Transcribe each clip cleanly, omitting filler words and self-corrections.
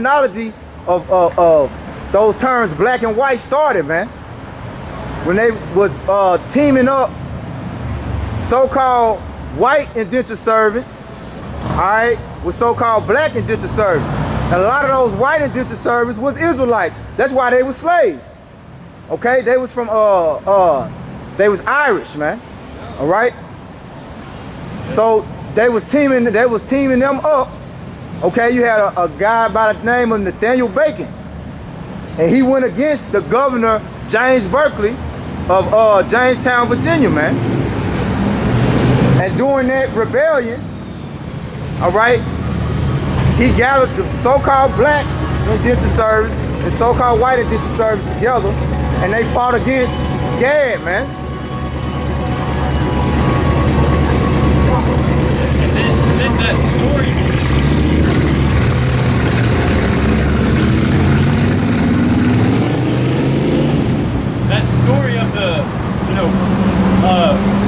terminology of those terms black and white started, man. When they was teaming up so-called white indentured servants, all right, with so-called black indentured servants. And a lot of those white indentured servants was Israelites. That's why they were slaves. Okay, they was from they was Irish, man. All right. So they was teaming them up. Okay, you had a guy by the name of Nathaniel Bacon, and he went against the governor James Berkeley of Jamestown, Virginia, man. And during that rebellion, all right, he gathered the so-called black indentured servants and so-called white indentured servants together, and they fought against Gad, man. And then that story. That story of the,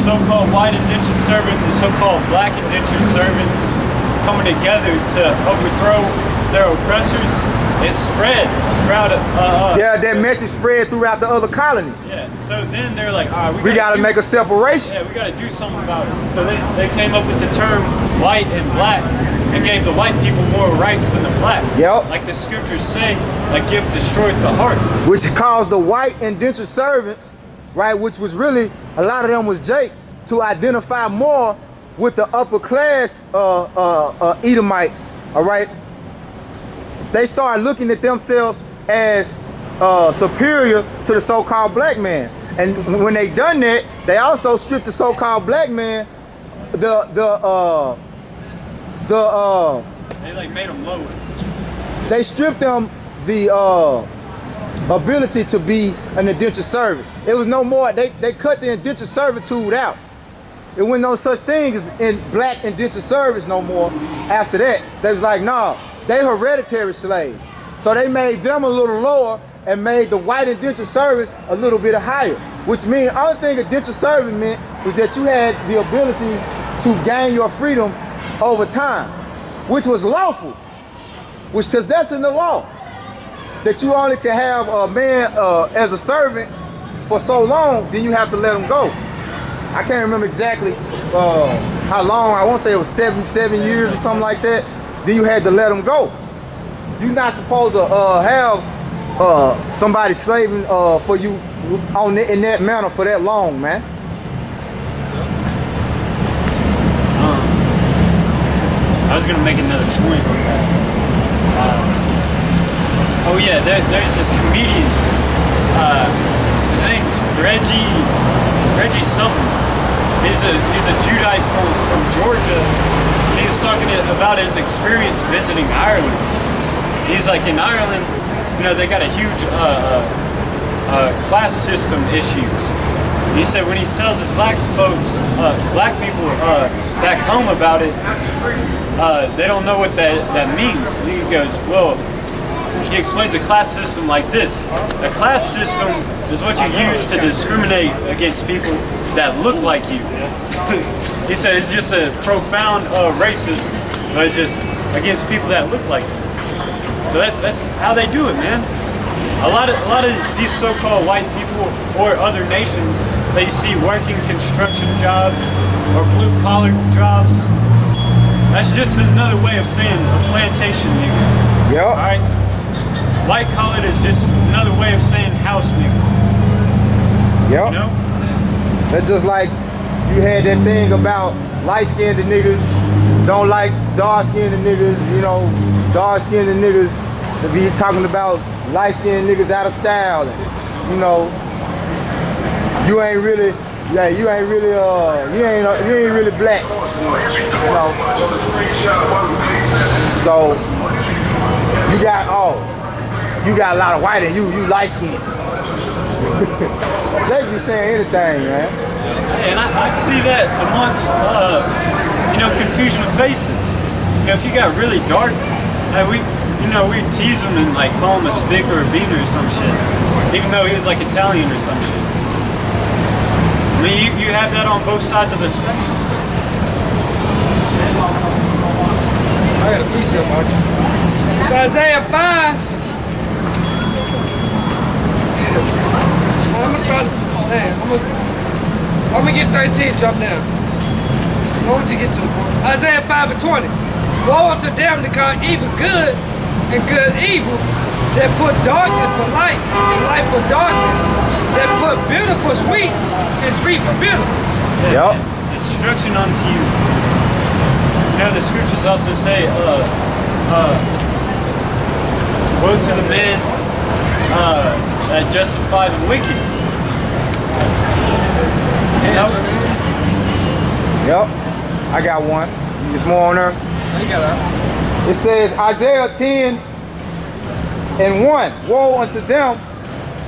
so-called white indentured servants and so-called black indentured servants coming together to overthrow their oppressors, it spread throughout. Yeah, that message spread throughout the other colonies. Yeah, so then they're like, all right, we gotta make a separation. Yeah, we gotta do something about it. So they came up with the term white and black and gave the white people more rights than the black. Yep. Like the scriptures say, a gift destroyed the heart. Which caused the white indentured servants, right, which was really, a lot of them was Jake, to identify more with the upper class Edomites, all right? They started looking at themselves as superior to the so-called black man. And when they done that, they also stripped the so-called black man They like made them lower. they stripped them the ability to be an indentured servant. It was no more, they cut the indentured servitude out. It wasn't no such thing as in black indentured service no more after that. They was like, nah, they hereditary slaves. So they made them a little lower and made the white indentured service a little bit higher. Which means, only thing indentured servant meant was that you had the ability to gain your freedom over time, which was lawful, which, because that's in the law, that you only can have a man as a servant for so long, then you have to let him go. I can't remember exactly how long. I won't say it was seven years or something like that. Then you had to let him go. You're not supposed to have somebody slaving for you in that manner for that long, man. I was gonna make another point. Oh yeah, there's this comedian. His name's Reggie something. He's a Judite from Georgia. And he was talking about his experience visiting Ireland. He's like, in Ireland, they got a huge class system issues. He said when he tells his black people back home about it, they don't know what that means. He goes, well, he explains a class system like this. A class system is what you use to discriminate against people that look like you. He said it's just a profound racism, but just against people that look like you. So that's how they do it, man. A lot of these so-called white people or other nations that you see working construction jobs or blue-collar jobs, that's just another way of saying a plantation nigga. Yep. All right. White collar is just another way of saying house nigga. Yep. That's just like you had that thing about light-skinned niggas don't like dark-skinned niggas, dark-skinned niggas to be talking about light-skinned niggas out of style. And, you ain't really black. So you got a lot of white and you light-skinned. Jake be saying anything, man. And I see that amongst, confusion of faces. If you got really dark, we tease him and like call him a spick or a beaner or some shit, even though he was like Italian or some shit. I mean, you have that on both sides of the spectrum. I got a precept, Mark. It's Isaiah 5. I'm gonna start. Man, I'm gonna get 13. Drop down. What would you get to? Isaiah 5 and 20. Woe unto them that call evil good and good evil, that put darkness for light and light for darkness, that put bitter for sweet and sweet for bitter. Yep. Destruction unto you. You know, the scriptures also say, woe to the man that justify the wicked. Yep. I got one. Just more on there. It says Isaiah 10 and 1. Woe unto them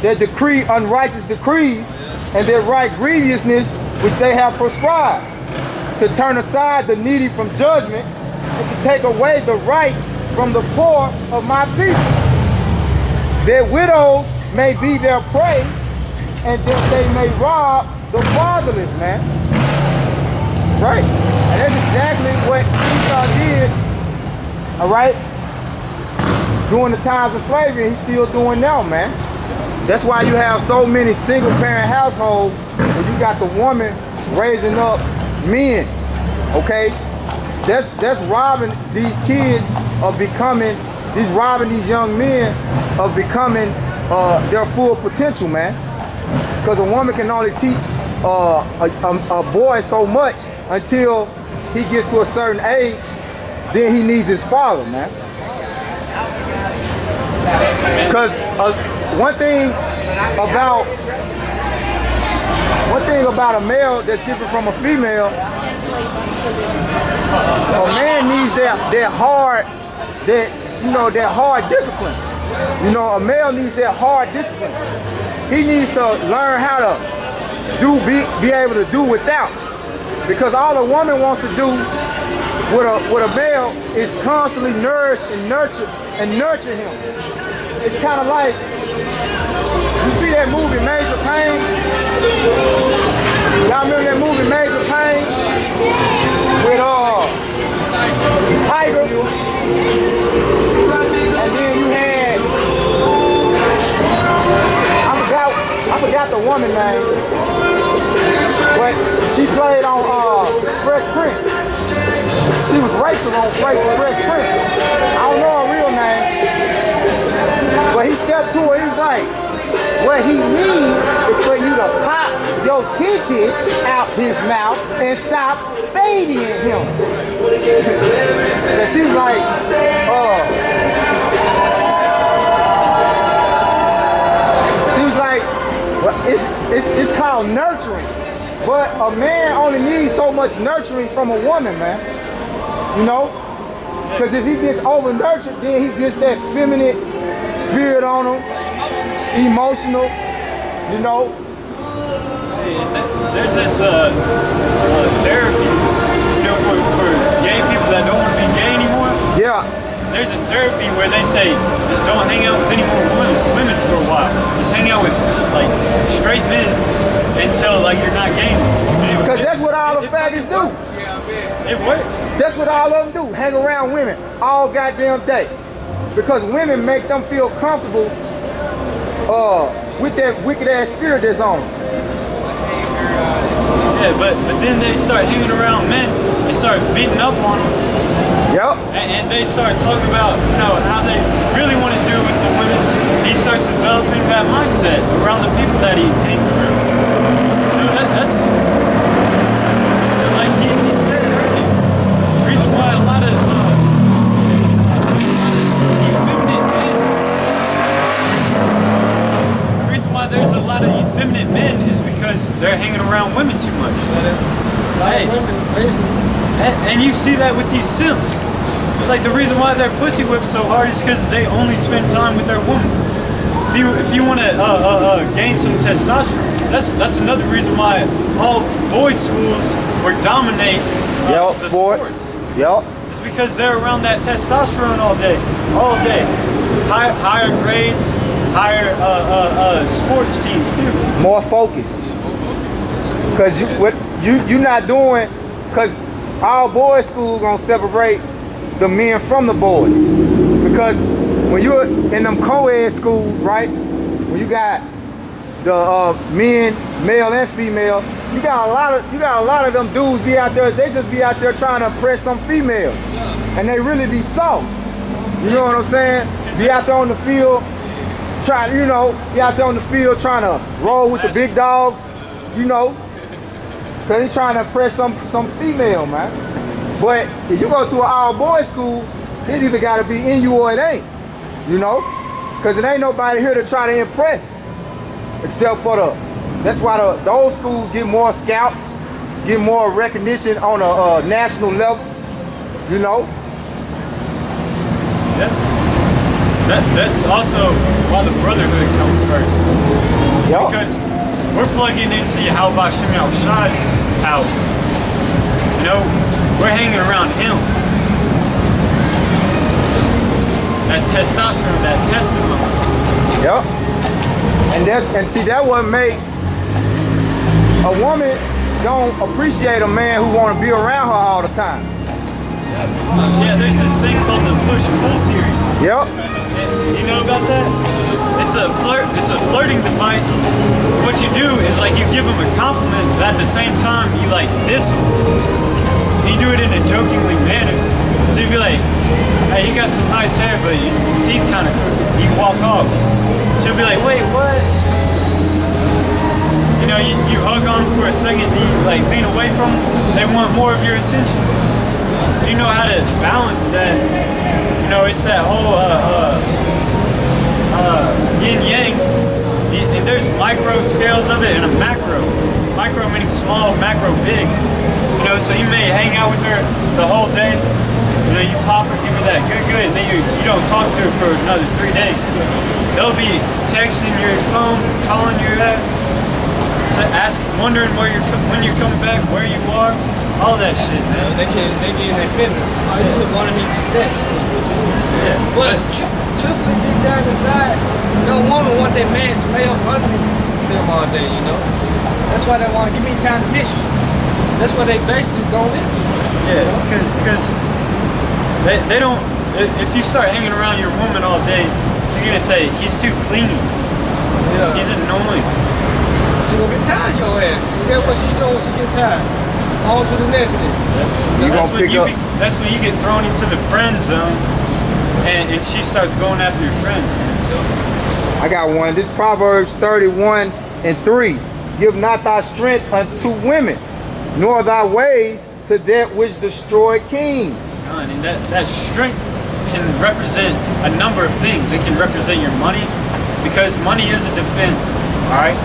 that decree unrighteous decrees and that write grievousness which they have prescribed, to turn aside the needy from judgment and to take away the right from the poor of my people, that widows may be their prey and that they may rob the fatherless, man. Right? And that's exactly what Esau did, all right, during the times of slavery, and he's still doing now, man. That's why you have so many single parent households where you got the woman raising up men, okay? That's robbing these kids of becoming, robbing these young men of becoming their full potential, man. Because a woman can only teach a boy so much until he gets to a certain age, then he needs his father, man. Because one thing about a male that's different from a female, a man needs that hard discipline. You know, a male needs that hard discipline. He needs to learn how to be able to do without. Because all a woman wants to do with a male is constantly nourish and nurture him. It's kind of like, you see that movie Major Pain? Y'all remember that movie Major Pain? With Tiger? And then you had, I forgot the woman name, but she played on Fresh Prince. She was Rachel on Fresh Prince. I don't know her real name, but he stepped to her, he was like, what he needs is for you to pop your titty out his mouth and stop babying him. So she was like, well, it's called nurturing. But a man only needs so much nurturing from a woman, man. You know? Because if he gets over-nurtured, then he gets that feminine spirit on him. Emotional, you know? There's this therapy, you know, for gay people that don't want to be gay anymore. Yeah. There's a therapy where they say, just don't hang out with any more women for a while. Just hang out with like straight men until like you're not gay anymore. Because that's what all the faggots do. It works. That's what all of them do, hang around women all goddamn day. Because women make them feel comfortable with that wicked ass spirit that's on them. Yeah, but then they start hanging around men, they start beating up on them. Yep. And they start talking about, you know, how they really want to do with the women. He starts developing that mindset around the people that he hangs around. You know, that's like he said earlier. The reason why a lot of effeminate men, the reason why there's a lot of effeminate men is because they're hanging around women too much. Hey, and you see that with these simps. It's like the reason why they're pussy whipped so hard is because they only spend time with their woman. If you want to gain some testosterone, that's another reason why all boys' schools will dominate the sports. Yep. It's because they're around that testosterone all day. Higher grades, higher sports teams too. More focus. Because you're not doing, because all boys' school gonna separate the men from the boys. Because when you're in them co-ed schools, right? When you got the men, male and female, you got a lot of them dudes be out there. They just be out there trying to impress some female, and they really be soft. You know what I'm saying? Be out there on the field, be out there on the field trying to roll with the big dogs. You know, cause he trying to impress some female, man. But if you go to an all-boys school, it either gotta be in you or it ain't. You know, cause it ain't nobody here to try to impress, except for that's why those schools get more scouts, get more recognition on a national level. You know. Yeah. That's also why the brotherhood comes first. It's Yep. because we're plugging into Yahweh Shem Shai's power. You know, we're hanging around him. That testosterone, that testimony. Yep. And see that what make a woman don't appreciate a man who want to be around her all the time. Yeah, there's this thing called the push-pull theory. Yep. You know about that? It's a flirting device. What you do is like you give them a compliment, but at the same time you like diss them. You do it in a jokingly manner. So you'd be like, hey, you got some nice hair, but your teeth kind of crooked. You walk off. She'll be like, wait, what? You know, you hug on them for a second, you like lean away from them. They want more of your attention. Do you know how to balance that? You know, it's that whole yin yang. There's micro scales of it and a macro. Micro meaning small, macro big. You know, so you may hang out with her the whole day. You know, you pop her, give her that good, and then you don't talk to her for another 3 days. They'll be texting your phone, calling your ass, wondering when you're coming back, where you are, all that shit, man. They get in their feelings. Oh, you just wanted me for sex. Yeah. But truthfully, deep down inside, no woman want that man to lay up under them all day, you know? That's why they want to give me time to miss you. That's what they basically going into. Yeah, because they don't, if you start hanging around your woman all day, she's going to say, he's too clingy. Yeah. He's annoying. She gonna get tired of your ass. You get what she doing when she get tired. On to the next thing. That's when you get thrown into the friend zone, and she starts going after your friends, man. I got one. This Proverbs 31:3. Give not thy strength unto women, nor thy ways to that which destroy kings. And that strength can represent a number of things. It can represent your money, because money is a defense, all right?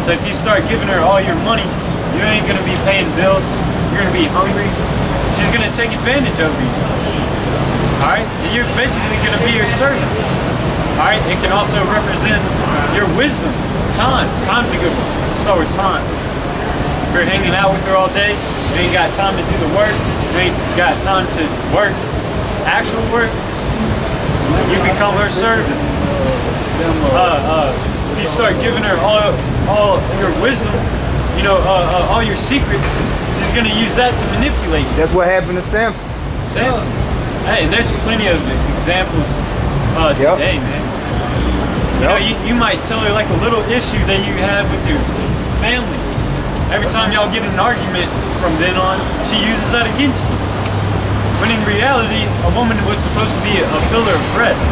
So if you start giving her all your money, you ain't gonna be paying bills, you're gonna be hungry, she's gonna take advantage of you, all right? And you're basically gonna be your servant, all right? It can also represent your wisdom, time. Time's a good one. Let's start with time. If you're hanging out with her all day, you ain't got time to do the work, you ain't got time to work, actual work, you become her servant. If you start giving her all your wisdom, you know, all your secrets, she's gonna use that to manipulate you. That's what happened to Samson. Samson. Hey, and there's plenty of examples today, man. You know, you might tell her like a little issue that you have with your family. Every time y'all get in an argument from then on, she uses that against you. When in reality, a woman was supposed to be a pillar of rest.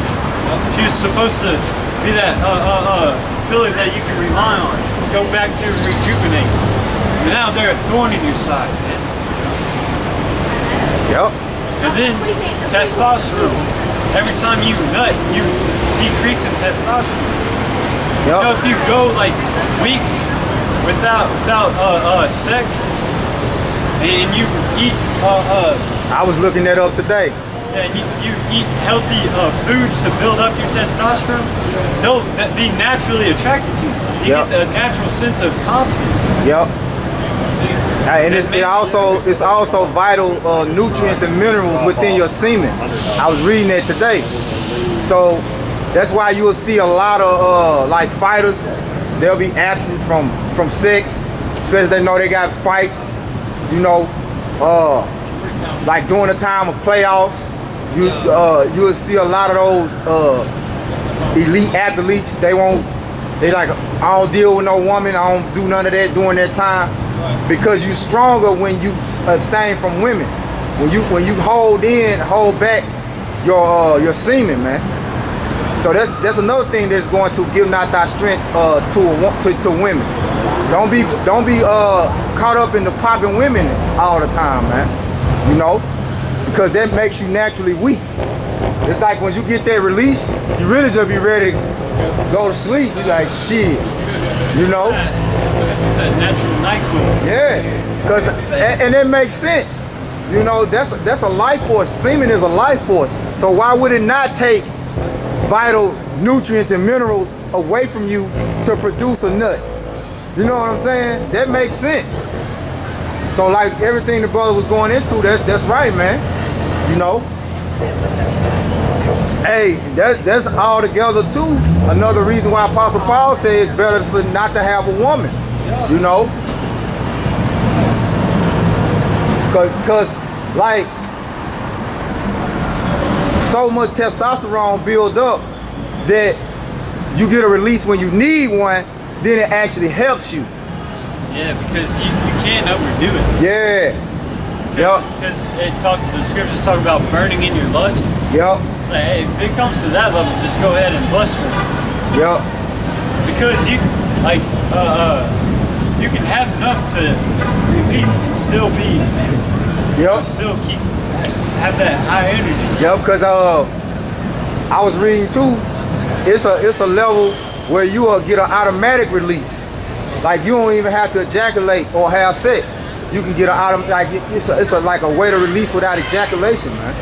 She was supposed to be that pillar that you can rely on. Go back to rejuvenate. But now they're a thorn in your side, man. Yep. And then testosterone. Every time you nut, you decrease in testosterone. Yep. You know, if you go like weeks without sex, and you eat I was looking that up today. and you eat healthy foods to build up your testosterone, they'll be naturally attracted to you. You Yep. get a natural sense of confidence. Yep. And it's also vital nutrients and minerals within your semen. I was reading that today. So that's why you will see a lot of like fighters. They'll be absent from sex, especially they know they got fights. You know, like during the time of playoffs, You will see a lot of those elite athletes. They like, I don't deal with no woman. I don't do none of that during that time, because you stronger when you abstain from women. When you hold back your semen, man. So that's another thing that's going to give not thy strength to women. Don't be caught up in the popping women all the time, man. You know, because that makes you naturally weak. It's like when you get that release, you really just be ready to go to sleep. You like, shit, you know. It's that natural NyQuil. Yeah, and it makes sense. You know, that's a life force. Semen is a life force. So why would it not take vital nutrients and minerals away from you to produce a nut? You know what I'm saying? That makes sense. So like everything the brother was going into, that's right, man. You know. Hey, that's all together too. Another reason why Apostle Paul says it's better for not to have a woman. You know. Cause like so much testosterone build up that you get a release when you need one, then it actually helps you. Yeah, because you can't overdo it. Yeah. Because the scriptures talk about burning in your lust. Yep. It's like, hey, if it comes to that level, just go ahead and lust more. Yep. Because you can have enough to repeat and still be. Yep. Still have that high energy. Yep. Because I was reading too. It's a level where you will get an automatic release. Like you don't even have to ejaculate or have sex. You can get an automatic. Like it's like a way to release without ejaculation, man.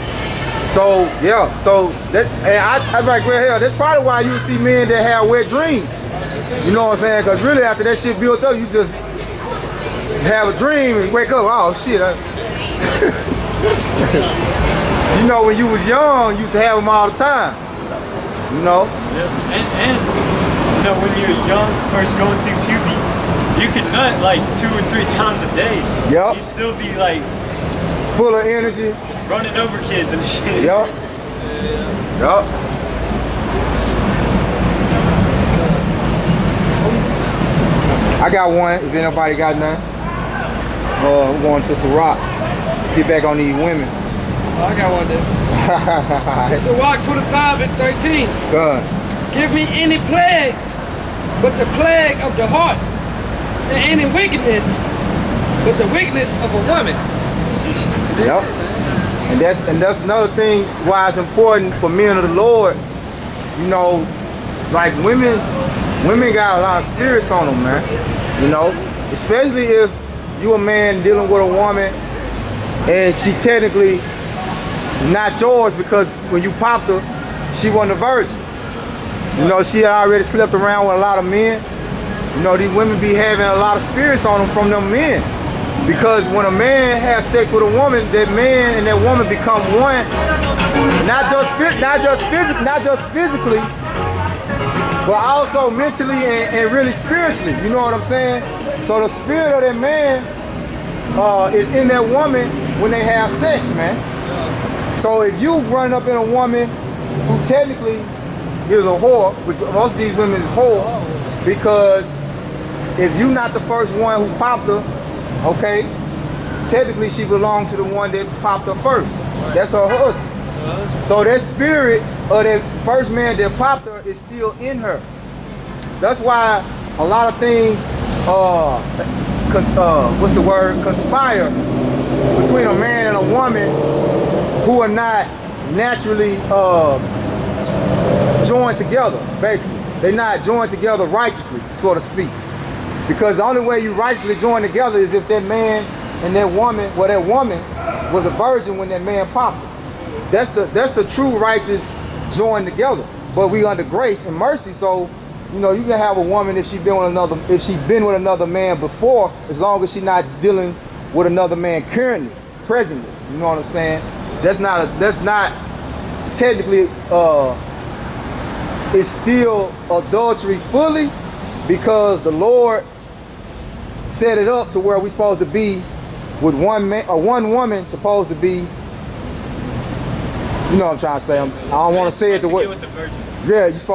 So yeah. So that, and I like, well, hell, that's probably why you see men that have wet dreams. You know what I'm saying? Because really, after that shit built up, you just have a dream and wake up. Oh shit. You know, when you was young, you used to have them all the time. You know? Yeah. And you know, when you're young, first going through puberty, you can nut like 2 or 3 times a day. Yep. You still be like full of energy. Running over kids and shit. Yep. Yep. I got one, if anybody got none. We're going to Sirach. Get back on these women. I got one there. Sirach 25 and 13. Good. Give me any plague but the plague of the heart, and any wickedness but the wickedness of a woman. Yep. And that's another thing why it's important for men of the Lord. You know, like women got a lot of spirits on them, man. You know, especially if you a man dealing with a woman and she technically not yours, because when you popped her, she wasn't a virgin. You know, she had already slept around with a lot of men. You know, these women be having a lot of spirits on them from them men. Because when a man has sex with a woman, that man and that woman become one, not just physically, but also mentally and really spiritually. You know what I'm saying? So the spirit of that man is in that woman when they have sex, man. So if you run up in a woman who technically is a whore, which most of these women is whores, because if you're not the first one who popped her, okay, technically she belonged to the one that popped her first. That's her husband. So that spirit of that first man that popped her is still in her. That's why a lot of things, conspire between a man and a woman who are not naturally joined together, basically. They're not joined together righteously, so to speak. Because the only way you righteously join together is if that man and that woman, well, that woman was a virgin when that man popped her. That's the true righteous join together. But we under grace and mercy, so you know you can have a woman if she been with another man before, as long as she's not dealing with another man currently, presently. You know what I'm saying? That's not technically it's still adultery fully, because the Lord set it up to where we're supposed to be with one man or one woman supposed to be You know what I'm trying to say. I don't want to say it the Supposed way. to get with the virgin. Yeah, you supposed